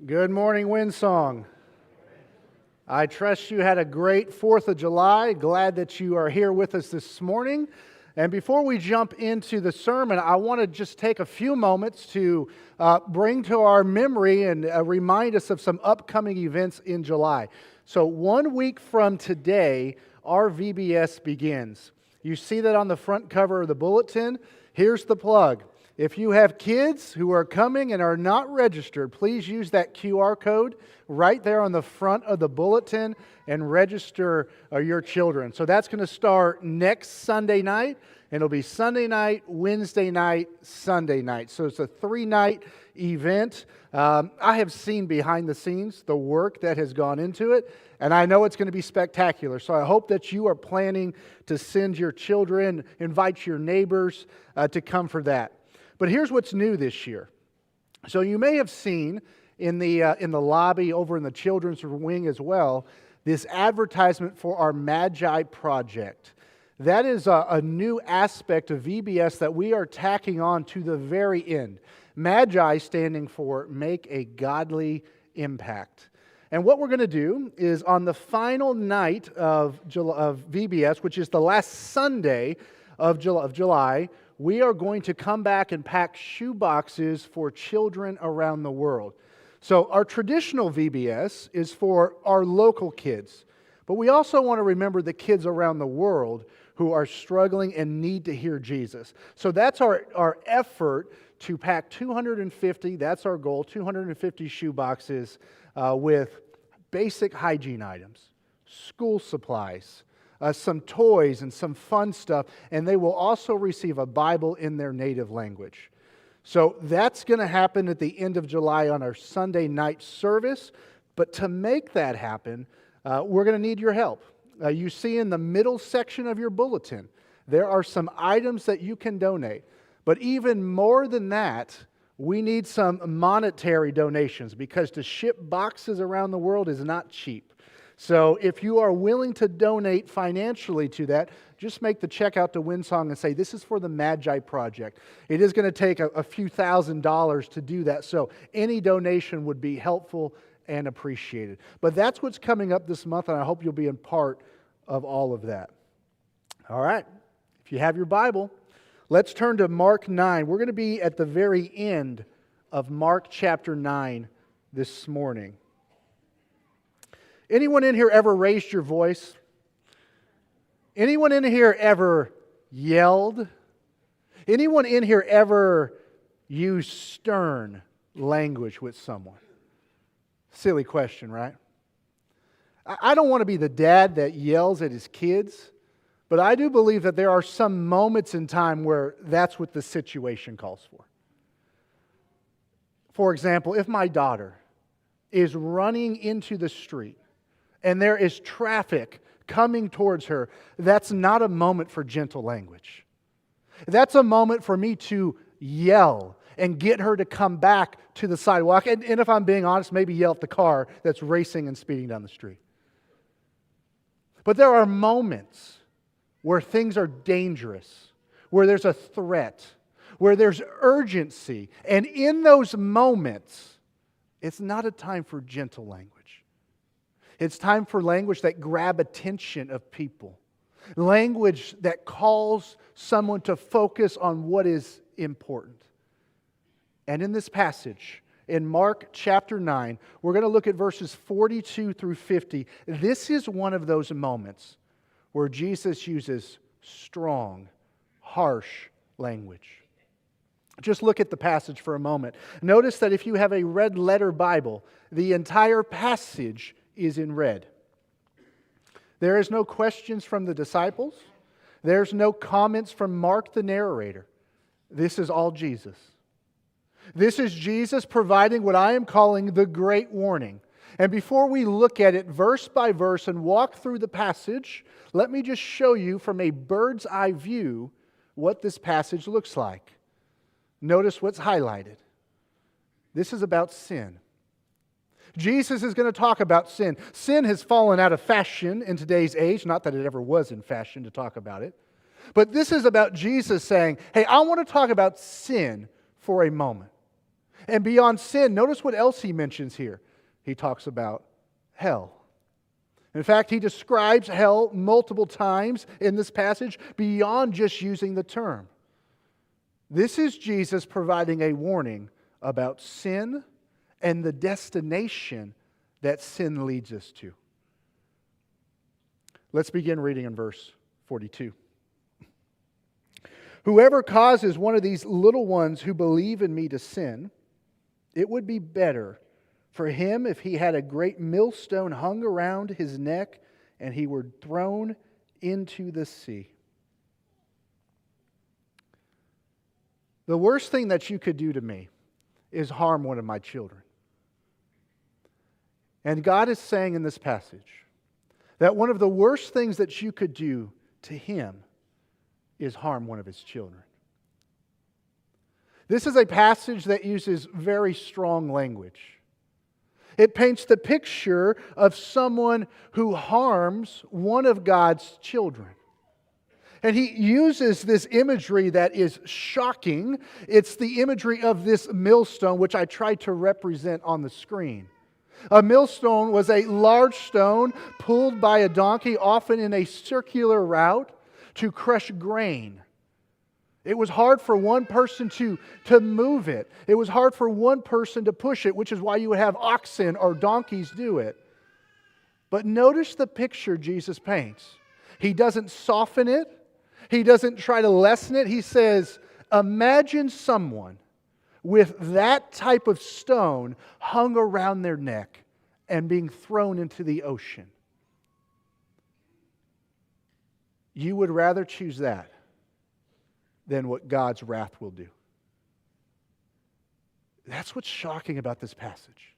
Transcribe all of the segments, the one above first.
Good morning, Windsong. I trust you had a great 4th of July. Glad that you are here with us this morning. And before we jump into the sermon, I want to just take a few moments to bring to our memory and remind us of some upcoming events in July. So 1 week from today, our VBS begins. You see that on the front cover of the bulletin. Here's the plug. If you have kids who are coming and are not registered, please use that QR code right there on the front of the bulletin and register your children. So that's going to start next Sunday night, and it'll be Sunday night, Wednesday night, Sunday night. So it's a 3-night event. I have seen behind the scenes the work that has gone into it, and I know it's going to be spectacular. So I hope that you are planning to send your children, invite your neighbors to come for that. But here's what's new this year. So you may have seen in the lobby over in the children's wing as well, this advertisement for our Magi project. That is a new aspect of VBS that we are tacking on to the very end. Magi standing for Make a Godly Impact. And what we're going to do is on the final night of VBS, which is the last Sunday of July, we are going to come back and pack shoe boxes for children around the world. So our traditional VBS is for our local kids, but we also want to remember the kids around the world who are struggling and need to hear Jesus. So that's our effort to pack 250, that's our goal, 250 shoe boxes with basic hygiene items, school supplies, some toys and some fun stuff, and they will also receive a Bible in their native language. So that's going to happen at the end of July on our Sunday night service. But to make that happen, we're going to need your help. You see in the middle section of your bulletin, there are some items that you can donate. But even more than that, we need some monetary donations because to ship boxes around the world is not cheap. So if you are willing to donate financially to that, just make the check out to Windsong and say, this is for the Magi Project. It is going to take a few $1,000s to do that, so any donation would be helpful and appreciated. But that's what's coming up this month, and I hope you'll be a part of all of that. All right, if you have your Bible, let's turn to Mark 9. We're going to be at the very end of Mark chapter 9 this morning. Anyone in here ever raised your voice? Anyone in here ever yelled? Anyone in here ever used stern language with someone? Silly question, right? I don't want to be the dad that yells at his kids, but I do believe that there are some moments in time where that's what the situation calls for. For example, if my daughter is running into the street, and there is traffic coming towards her, that's not a moment for gentle language. That's a moment for me to yell and get her to come back to the sidewalk. And if I'm being honest, maybe yell at the car that's racing and speeding down the street. But there are moments where things are dangerous, where there's a threat, where there's urgency. And in those moments, it's not a time for gentle language. It's time for language that grab attention of people. Language that calls someone to focus on what is important. And in this passage, in Mark chapter 9, we're going to look at verses 42 through 50. This is one of those moments where Jesus uses strong, harsh language. Just look at the passage for a moment. Notice that if you have a red letter Bible, the entire passage is in red. There is no questions from the disciples. There's no comments from Mark the narrator. This is all Jesus. This is Jesus providing what I am calling the great warning. And before we look at it verse by verse and walk through the passage, let me just show you from a bird's eye view what this passage looks like. Notice what's highlighted. This is about sin. Jesus is going to talk about sin. Sin has fallen out of fashion in today's age. Not that it ever was in fashion to talk about it. But this is about Jesus saying, hey, I want to talk about sin for a moment. And beyond sin, notice what else he mentions here. He talks about hell. In fact, he describes hell multiple times in this passage beyond just using the term. This is Jesus providing a warning about sin and the destination that sin leads us to. Let's begin reading in verse 42. Whoever causes one of these little ones who believe in me to sin, it would be better for him if he had a great millstone hung around his neck and he were thrown into the sea. The worst thing that you could do to me is harm one of my children. And God is saying in this passage that one of the worst things that you could do to him is harm one of his children. This is a passage that uses very strong language. It paints the picture of someone who harms one of God's children. And he uses this imagery that is shocking. It's the imagery of this millstone, which I tried to represent on the screen. A millstone was a large stone pulled by a donkey, often in a circular route, to crush grain. It was hard for one person to move it. It was hard for one person to push it, which is why you would have oxen or donkeys do it. But notice the picture Jesus paints. He doesn't soften it. He doesn't try to lessen it. He says, imagine someone with that type of stone hung around their neck and being thrown into the ocean. You would rather choose that than what God's wrath will do. That's what's shocking about this passage.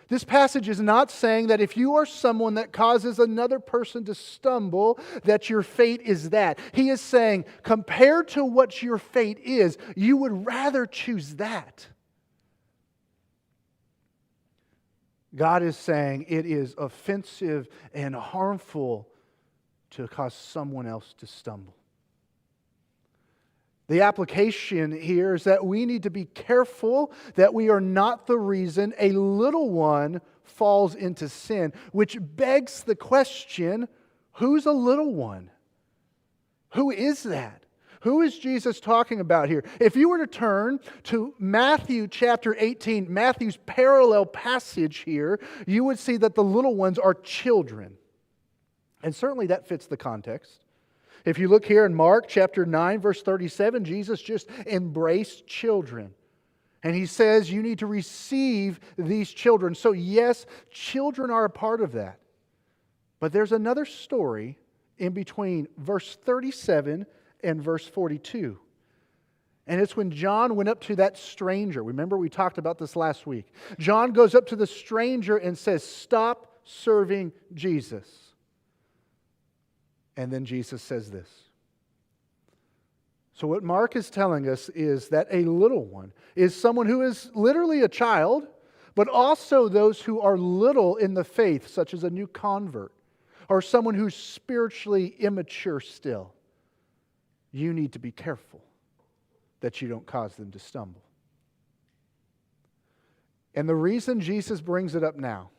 This passage is not saying that if you are someone that causes another person to stumble, that your fate is that. He is saying, compared to what your fate is, you would rather choose that. God is saying it is offensive and harmful to cause someone else to stumble. The application here is that we need to be careful that we are not the reason a little one falls into sin, which begs the question, who's a little one? Who is that? Who is Jesus talking about here? If you were to turn to Matthew chapter 18, Matthew's parallel passage here, you would see that the little ones are children. And certainly that fits the context. If you look here in Mark chapter 9, verse 37, Jesus just embraced children. And He says you need to receive these children. So yes, children are a part of that. But there's another story in between verse 37 and verse 42. And it's when John went up to that stranger. Remember, we talked about this last week. John goes up to the stranger and says, "Stop serving Jesus." And then Jesus says this. So what Mark is telling us is that a little one is someone who is literally a child, but also those who are little in the faith, such as a new convert, or someone who's spiritually immature still. You need to be careful that you don't cause them to stumble. And the reason Jesus brings it up now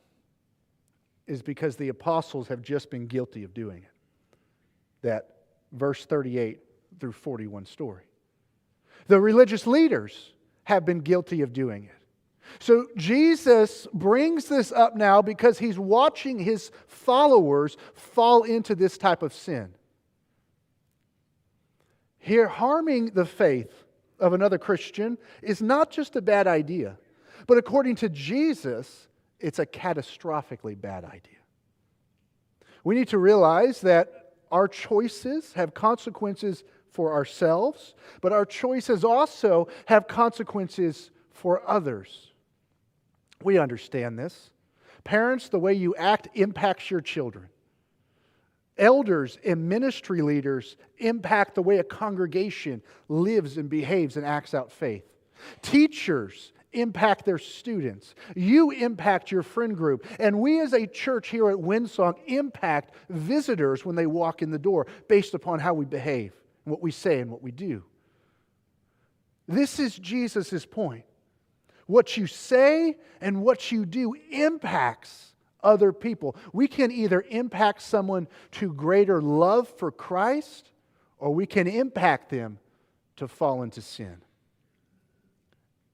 is because the apostles have just been guilty of doing it. That verse 38 through 41 story. The religious leaders have been guilty of doing it. So Jesus brings this up now because He's watching His followers fall into this type of sin. Here, harming the faith of another Christian is not just a bad idea, but according to Jesus, it's a catastrophically bad idea. We need to realize that our choices have consequences for ourselves, but our choices also have consequences for others. We understand this. Parents, the way you act impacts your children. Elders and ministry leaders impact the way a congregation lives and behaves and acts out faith. Teachers impact their students. You impact your friend group. And we as a church here at Windsong impact visitors when they walk in the door based upon how we behave, what we say, and what we do. This is Jesus' point. What you say and what you do impacts other people. We can either impact someone to greater love for Christ, or we can impact them to fall into sin.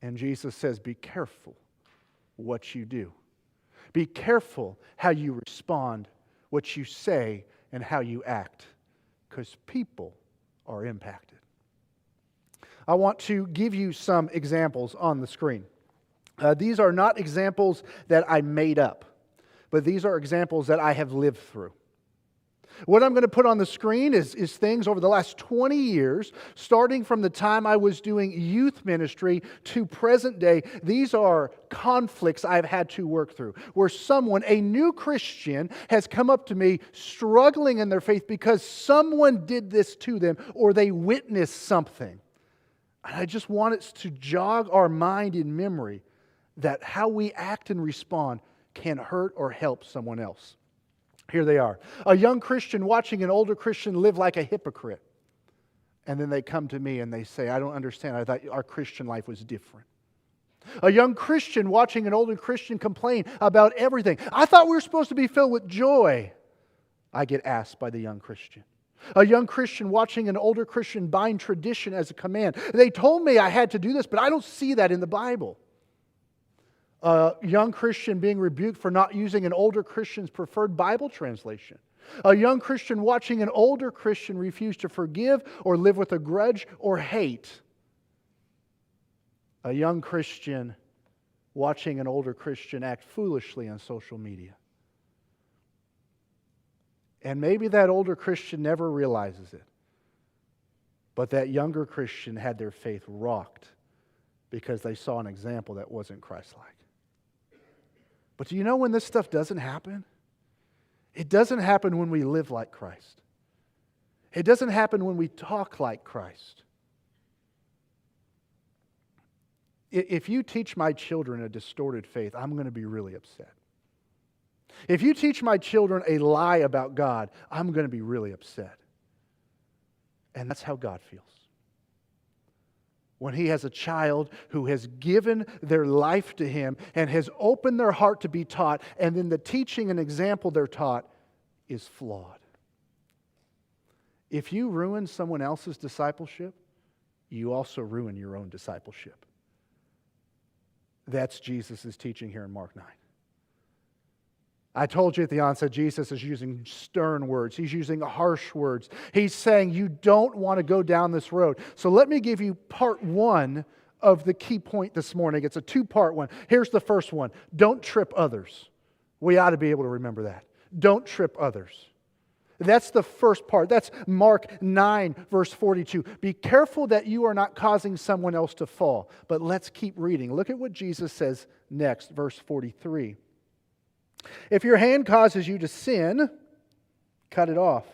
And Jesus says, be careful what you do. Be careful how you respond, what you say, and how you act, because people are impacted. I want to give you some examples on the screen. These are not examples that I made up, but these are examples that I have lived through. What I'm going to put on the screen is things over the last 20 years, starting from the time I was doing youth ministry to present day. These are conflicts I've had to work through, where someone, a new Christian, has come up to me struggling in their faith because someone did this to them or they witnessed something. And I just want it to jog our mind in memory that how we act and respond can hurt or help someone else. Here they are. A young Christian watching an older Christian live like a hypocrite. And then they come to me and they say, I don't understand. I thought our Christian life was different. A young Christian watching an older Christian complain about everything. I thought we were supposed to be filled with joy. I get asked by the young Christian. A young Christian watching an older Christian bind tradition as a command. They told me I had to do this, but I don't see that in the Bible. A young Christian being rebuked for not using an older Christian's preferred Bible translation. A young Christian watching an older Christian refuse to forgive or live with a grudge or hate. A young Christian watching an older Christian act foolishly on social media. And maybe that older Christian never realizes it. But that younger Christian had their faith rocked because they saw an example that wasn't Christ-like. But do you know when this stuff doesn't happen? It doesn't happen when we live like Christ. It doesn't happen when we talk like Christ. If you teach my children a distorted faith, I'm going to be really upset. If you teach my children a lie about God, I'm going to be really upset. And that's how God feels. When He has a child who has given their life to Him and has opened their heart to be taught, and then the teaching and example they're taught is flawed. If you ruin someone else's discipleship, you also ruin your own discipleship. That's Jesus' teaching here in Mark 9. I told you at the onset, Jesus is using stern words. He's using harsh words. He's saying you don't want to go down this road. So let me give you part one of the key point this morning. It's a two-part one. Here's the first one. Don't trip others. We ought to be able to remember that. Don't trip others. That's the first part. That's Mark 9, verse 42. Be careful that you are not causing someone else to fall. But let's keep reading. Look at what Jesus says next, verse 43. If your hand causes you to sin, cut it off.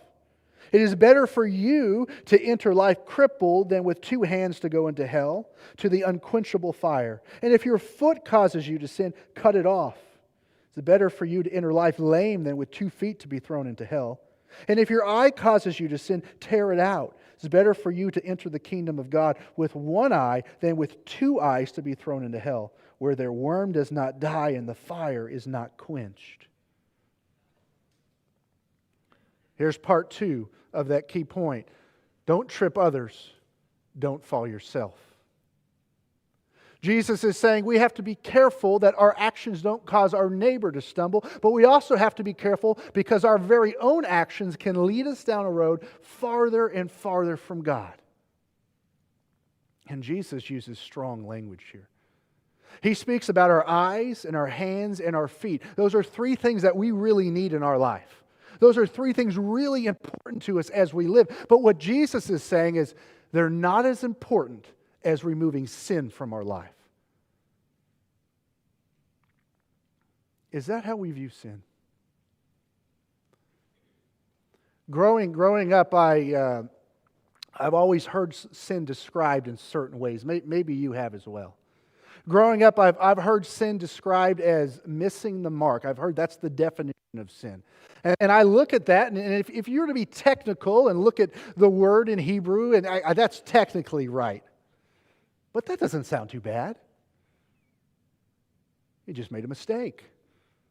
It is better for you to enter life crippled than with two hands to go into hell, to the unquenchable fire. And if your foot causes you to sin, cut it off. It's better for you to enter life lame than with 2 feet to be thrown into hell. And if your eye causes you to sin, tear it out. It's better for you to enter the kingdom of God with one eye than with 2 eyes to be thrown into hell, where their worm does not die and the fire is not quenched. Here's part 2 of that key point. Don't trip others. Don't fall yourself. Jesus is saying we have to be careful that our actions don't cause our neighbor to stumble, but we also have to be careful because our very own actions can lead us down a road farther and farther from God. And Jesus uses strong language here. He speaks about our eyes and our hands and our feet. Those are 3 things that we really need in our life. Those are 3 things really important to us as we live. But what Jesus is saying is they're not as important as removing sin from our life. Is that how we view sin? Growing up, I've always heard sin described in certain ways. Maybe you have as well. Growing up, I've heard sin described as missing the mark. I've heard that's the definition of sin. And I look at that, and if you were to be technical and look at the word in Hebrew, and that's technically right. But that doesn't sound too bad. he just made a mistake.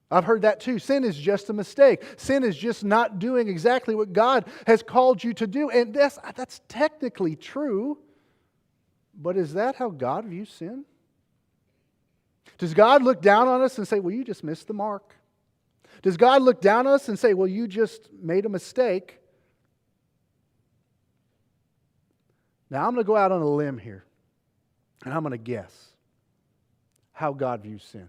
I've heard that too. Sin is just a mistake. Sin is just not doing exactly what God has called you to do. And that's technically true. But is that how God views sin? Does God look down on us and say, well, you just missed the mark? Does God look down on us and say, well, you just made a mistake? Now, I'm going to go out on a limb here, and I'm going to guess how God views sin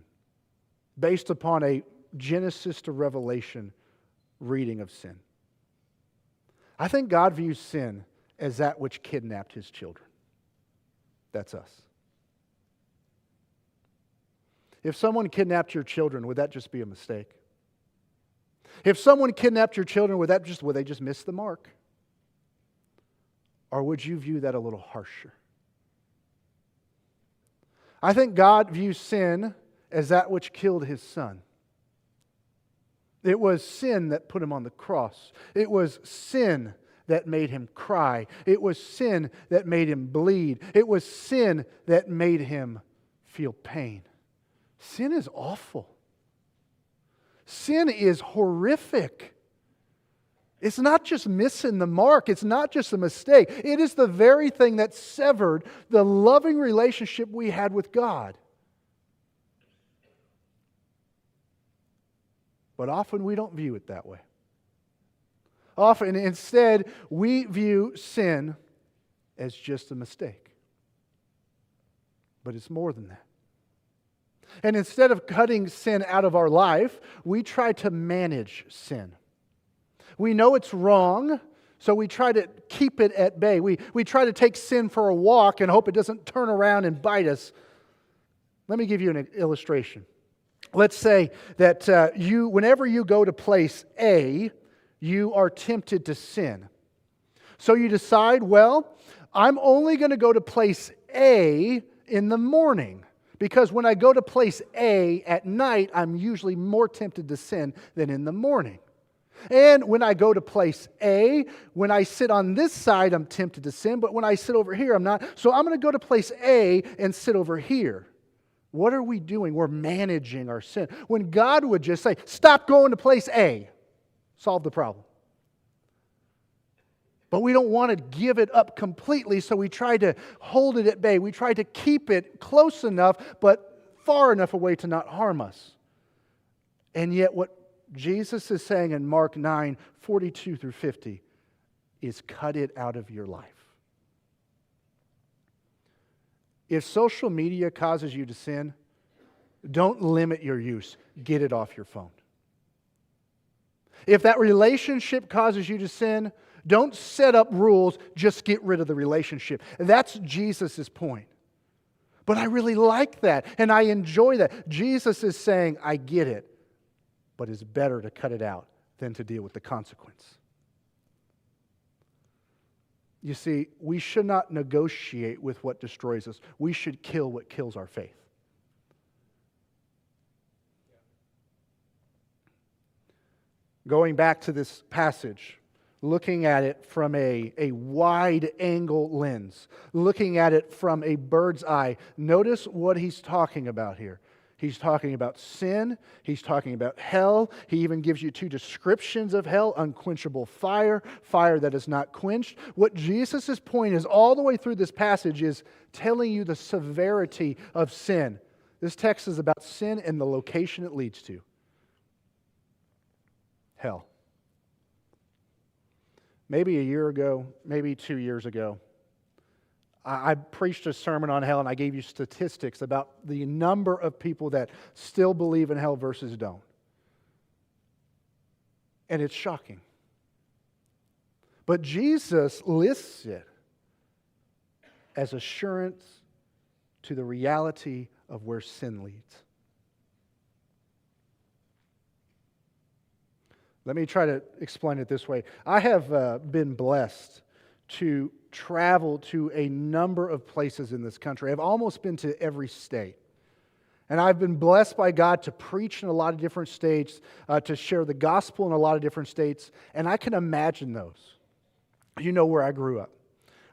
based upon a Genesis to Revelation reading of sin. I think God views sin as that which kidnapped His children. That's us. If someone kidnapped your children, would that just be a mistake? If someone kidnapped your children, would they just miss the mark? Or would you view that a little harsher? I think God views sin as that which killed His Son. It was sin that put Him on the cross. It was sin that made Him cry. It was sin that made Him bleed. It was sin that made Him feel pain. Sin is awful. Sin is horrific. It's not just missing the mark. It's not just a mistake. It is the very thing that severed the loving relationship we had with God. But often we don't view it that way. Often, instead, we view sin as just a mistake. But it's more than that. And instead of cutting sin out of our life, we try to manage sin. We know it's wrong, so we try to keep it at bay. We try to take sin for a walk and hope it doesn't turn around and bite us. Let me give you an illustration. Let's say that whenever you go to place A, you are tempted to sin. So you decide, well, I'm only going to go to place A in the morning. Because when I go to place A at night, I'm usually more tempted to sin than in the morning. And when I go to place A, when I sit on this side, I'm tempted to sin, but when I sit over here, I'm not. So I'm going to go to place A and sit over here. What are we doing? We're managing our sin. When God would just say, stop going to place A, solve the problem. But we don't want to give it up completely, so we try to hold it at bay. We try to keep it close enough, but far enough away to not harm us. And yet what Jesus is saying in Mark 9:42 through 50 is cut it out of your life. If social media causes you to sin, don't limit your use. Get it off your phone. If that relationship causes you to sin, don't set up rules, just get rid of the relationship. That's Jesus' point. But I really like that, and I enjoy that. Jesus is saying, I get it, but it's better to cut it out than to deal with the consequence. You see, we should not negotiate with what destroys us. We should kill what kills our faith. Going back to this passage, looking at it from a wide-angle lens, looking at it from a bird's eye, notice what he's talking about here. He's talking about sin. He's talking about hell. He even gives you two descriptions of hell: unquenchable fire, fire that is not quenched. What Jesus' point is all the way through this passage is telling you the severity of sin. This text is about sin and the location it leads to. Hell. Maybe a year ago, maybe 2 years ago, I preached a sermon on hell, and I gave you statistics about the number of people that still believe in hell versus don't. And it's shocking. But Jesus lists it as assurance to the reality of where sin leads. Let me try to explain it this way. I have been blessed to travel to a number of places in this country. I've almost been to every state. And I've been blessed by God to preach in a lot of different states, to share the gospel in a lot of different states. And I can imagine those. You know where I grew up.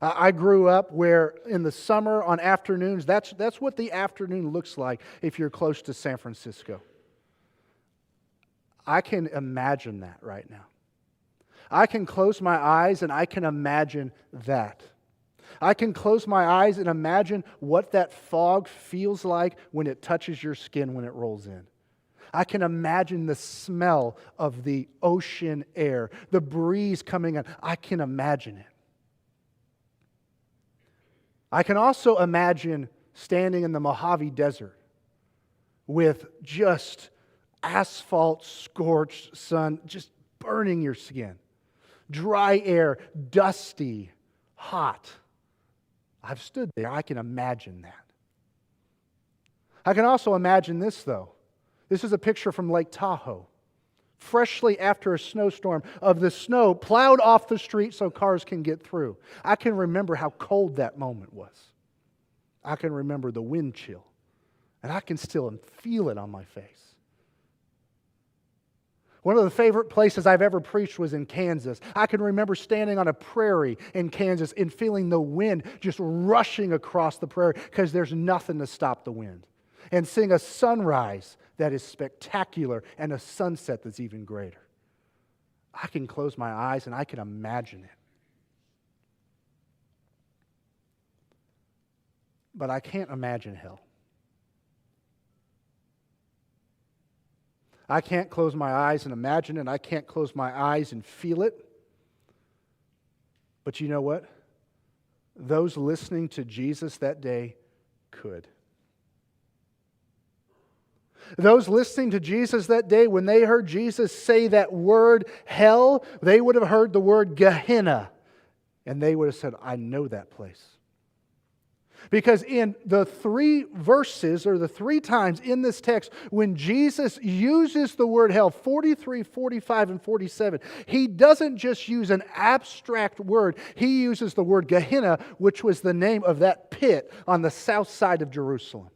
I grew up where in the summer on afternoons, that's what the afternoon looks like if you're close to San Francisco. I can imagine that right now. I can close my eyes and I can imagine that. I can close my eyes and imagine what that fog feels like when it touches your skin when it rolls in. I can imagine the smell of the ocean air, the breeze coming in. I can imagine it. I can also imagine standing in the Mojave Desert with just asphalt scorched sun just burning your skin. Dry air, dusty, hot. I've stood there. I can imagine that. I can also imagine this, though. This is a picture from Lake Tahoe, freshly after a snowstorm, of the snow plowed off the street so cars can get through. I can remember how cold that moment was. I can remember the wind chill, and I can still feel it on my face. One of the favorite places I've ever preached was in Kansas. I can remember standing on a prairie in Kansas and feeling the wind just rushing across the prairie because there's nothing to stop the wind. And seeing a sunrise that is spectacular and a sunset that's even greater. I can close my eyes and I can imagine it. But I can't imagine hell. I can't close my eyes and imagine it. I can't close my eyes and feel it. But you know what? Those listening to Jesus that day could. Those listening to Jesus that day, when they heard Jesus say that word, hell, they would have heard the word Gehenna. And they would have said, I know that place. Because in the 3 verses, or the 3 times in this text, when Jesus uses the word hell, 43, 45, and 47, He doesn't just use an abstract word. He uses the word Gehenna, which was the name of that pit on the south side of Jerusalem.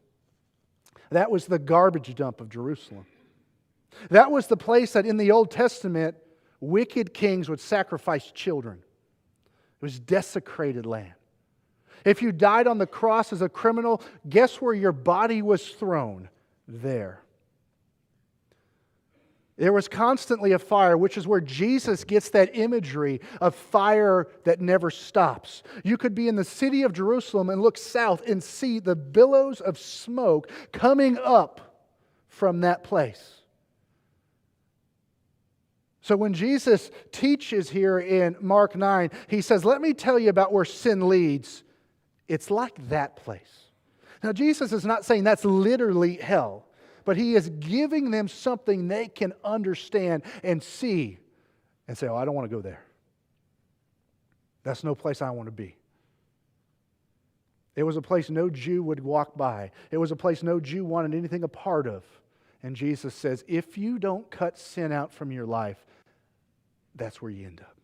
That was the garbage dump of Jerusalem. That was the place that in the Old Testament, wicked kings would sacrifice children. It was desecrated land. If you died on the cross as a criminal, guess where your body was thrown? There. There was constantly a fire, which is where Jesus gets that imagery of fire that never stops. You could be in the city of Jerusalem and look south and see the billows of smoke coming up from that place. So when Jesus teaches here in Mark 9, He says, let me tell you about where sin leads. It's like that place. Now, Jesus is not saying that's literally hell, but He is giving them something they can understand and see and say, oh, I don't want to go there. That's no place I want to be. It was a place no Jew would walk by. It was a place no Jew wanted anything a part of. And Jesus says, if you don't cut sin out from your life, that's where you end up.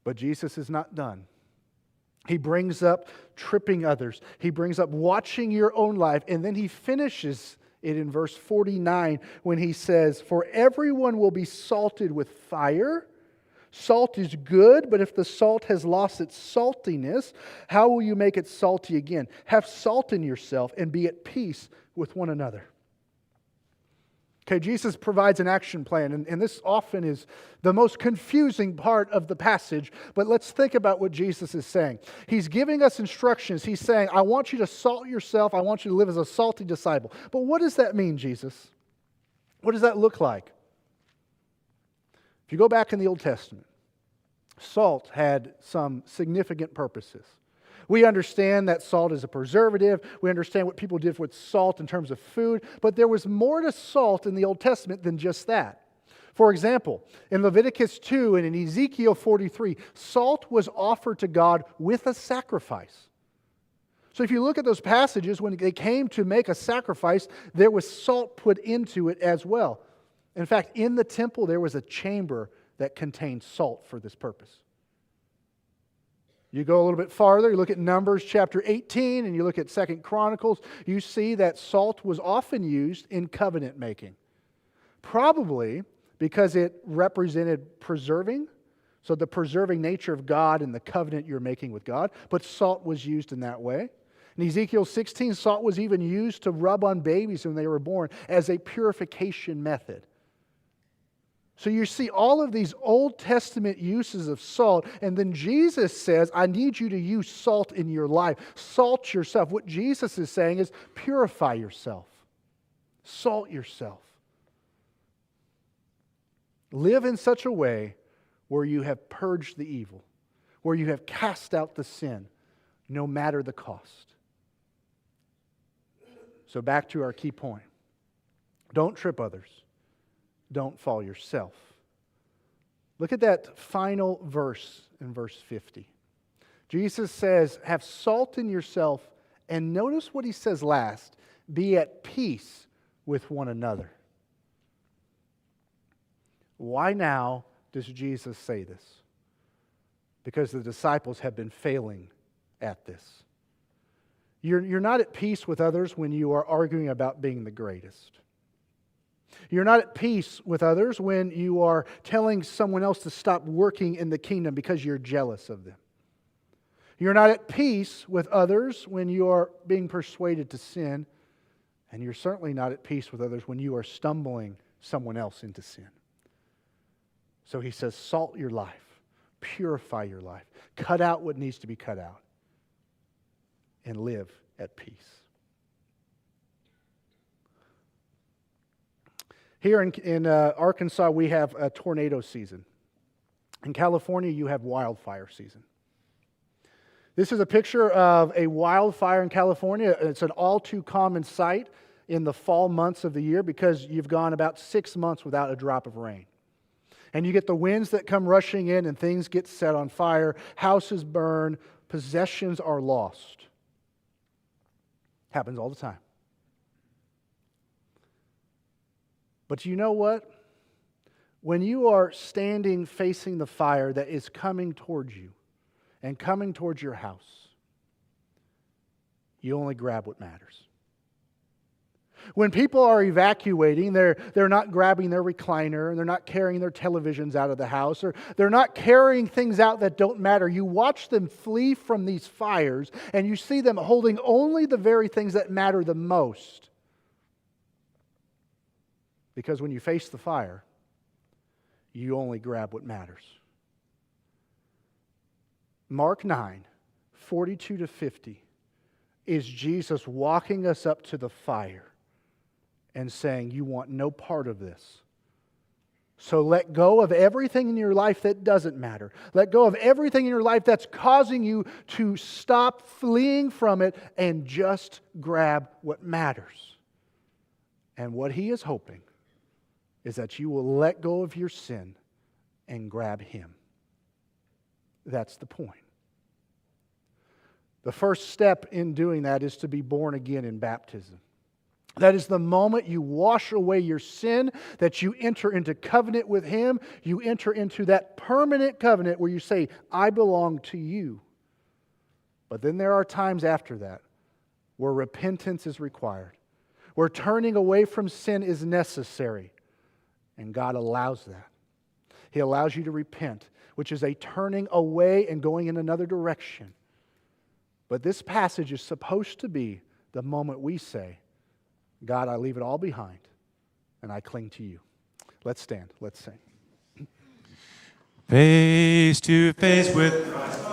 But Jesus is not done. He brings up tripping others. He brings up watching your own life. And then He finishes it in verse 49 when He says, for everyone will be salted with fire. Salt is good, but if the salt has lost its saltiness, how will you make it salty again? Have salt in yourself and be at peace with one another. Okay, Jesus provides an action plan, and this often is the most confusing part of the passage, but let's think about what Jesus is saying. He's giving us instructions. He's saying, I want you to salt yourself. I want you to live as a salty disciple. But what does that mean, Jesus? What does that look like? If you go back in the Old Testament, salt had some significant purposes. We understand that salt is a preservative. We understand what people did with salt in terms of food. But there was more to salt in the Old Testament than just that. For example, in Leviticus 2 and in Ezekiel 43, salt was offered to God with a sacrifice. So if you look at those passages, when they came to make a sacrifice, there was salt put into it as well. In fact, in the temple, there was a chamber that contained salt for this purpose. You go a little bit farther, you look at Numbers chapter 18 and you look at 2 Chronicles, you see that salt was often used in covenant making. Probably because it represented preserving. So the preserving nature of God and the covenant you're making with God. But salt was used in that way. In Ezekiel 16, salt was even used to rub on babies when they were born as a purification method. So you see all of these Old Testament uses of salt, and then Jesus says, I need you to use salt in your life. Salt yourself. What Jesus is saying is purify yourself. Salt yourself. Live in such a way where you have purged the evil, where you have cast out the sin, no matter the cost. So back to our key point. Don't trip others. Don't fall yourself. Look at that final verse in verse 50. Jesus says, have salt in yourself, and notice what he says last, be at peace with one another. Why now does Jesus say this? Because the disciples have been failing at this. You're not at peace with others when you are arguing about being the greatest. You're not at peace with others when you are telling someone else to stop working in the kingdom because you're jealous of them. You're not at peace with others when you are being persuaded to sin. And you're certainly not at peace with others when you are stumbling someone else into sin. So he says, salt your life, purify your life, cut out what needs to be cut out, and live at peace. Here in Arkansas, we have a tornado season. In California, you have wildfire season. This is a picture of a wildfire in California. It's an all too common sight in the fall months of the year because you've gone about 6 months without a drop of rain. And you get the winds that come rushing in and things get set on fire, houses burn, possessions are lost. Happens all the time. But you know what? When you are standing facing the fire that is coming towards you and coming towards your house, you only grab what matters. When people are evacuating, they're not grabbing their recliner, and they're not carrying their televisions out of the house, or they're not carrying things out that don't matter. You watch them flee from these fires, and you see them holding only the very things that matter the most. Because when you face the fire, you only grab what matters. Mark 9, 42 to 50, is Jesus walking us up to the fire and saying, you want no part of this. So let go of everything in your life that doesn't matter. Let go of everything in your life that's causing you to stop fleeing from it and just grab what matters. And what he is hoping is that you will let go of your sin and grab him. That's the point. The first step in doing that is to be born again in baptism. That is the moment you wash away your sin, that you enter into covenant with him. You enter into that permanent covenant where you say, I belong to you. But then there are times after that where repentance is required, where turning away from sin is necessary. And God allows that. He allows you to repent, which is a turning away and going in another direction. But this passage is supposed to be the moment we say, God, I leave it all behind, and I cling to you. Let's stand. Let's sing. Face to face with Christ.